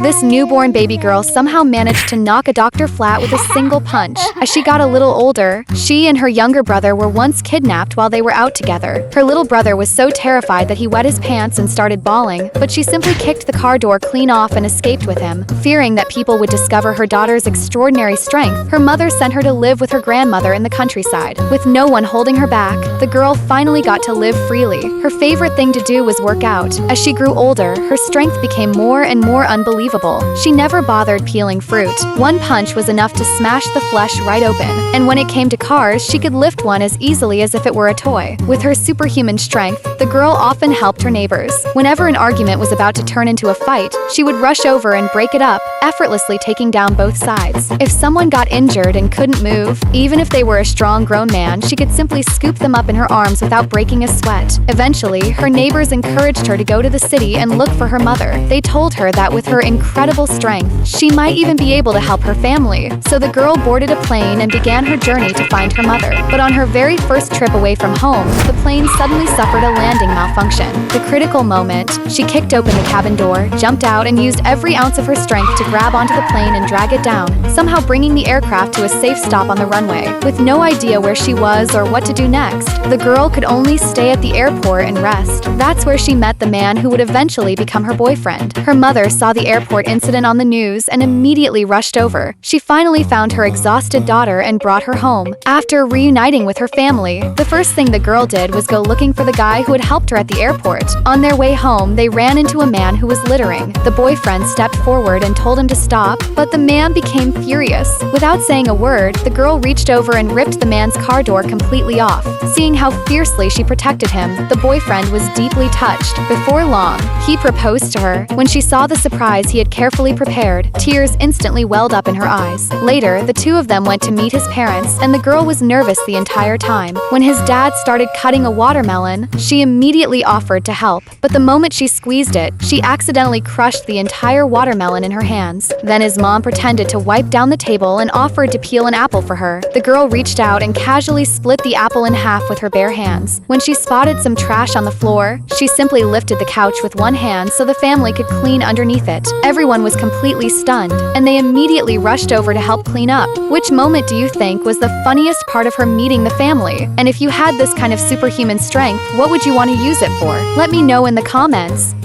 This newborn baby girl somehow managed to knock a doctor flat with a single punch. As she got a little older, she and her younger brother were once kidnapped while they were out together. Her little brother was so terrified that he wet his pants and started bawling, but she simply kicked the car door clean off and escaped with him. Fearing that people would discover her daughter's extraordinary strength, her mother sent her to live with her grandmother in the countryside. With no one holding her back, the girl finally got to live freely. Her favorite thing to do was work out. As she grew older, her strength became more and more unbelievable. She never bothered peeling fruit. One punch was enough to smash the flesh right open. And when it came to cars, she could lift one as easily as if it were a toy. With her superhuman strength, the girl often helped her neighbors. Whenever an argument was about to turn into a fight, she would rush over and break it up, effortlessly taking down both sides. If someone got injured and couldn't move, even if they were a strong grown man, she could simply scoop them up in her arms without breaking a sweat. Eventually, her neighbors encouraged her to go to the city and look for her mother. They told her that with her incredible strength, she might even be able to help her family. So the girl boarded a plane and began her journey to find her mother. But on her very first trip away from home, the plane suddenly suffered a landing malfunction. The critical moment, she kicked open the cabin door, jumped out, and used every ounce of her strength to grab onto the plane and drag it down, somehow bringing the aircraft to a safe stop on the runway. With no idea where she was or what to do next, the girl could only stay at the airport and rest. That's where she met the man who would eventually become her boyfriend. Her mother saw the airport incident on the news and immediately rushed over. She finally found her exhausted daughter and brought her home. After reuniting with her family, the first thing the girl did was go looking for the guy who had helped her at the airport. On their way home, they ran into a man who was littering. The boyfriend stepped forward and told him to stop, but the man became furious. Without saying a word, the girl reached over and ripped the man's car door completely off. Seeing how fiercely she protected him, the boyfriend was deeply touched. Before long, he proposed to her. When she saw the surprise he had carefully prepared, tears instantly welled up in her eyes. Later, the two of them went to meet his parents, and the girl was nervous the entire time. When his dad started cutting a watermelon, she immediately offered to help. But the moment she squeezed it, she accidentally crushed the entire watermelon in her hands. Then his mom pretended to wipe down the table and offered to peel an apple for her. The girl reached out and casually split the apple in half with her bare hands. When she spotted some trash on the floor, she simply lifted the couch with one hand so the family could clean underneath it. Everyone was completely stunned, and they immediately rushed over to help clean up. Which moment do you think was the funniest part of her meeting the family? And if you had this kind of superhuman strength, what would you want to use it for? Let me know in the comments.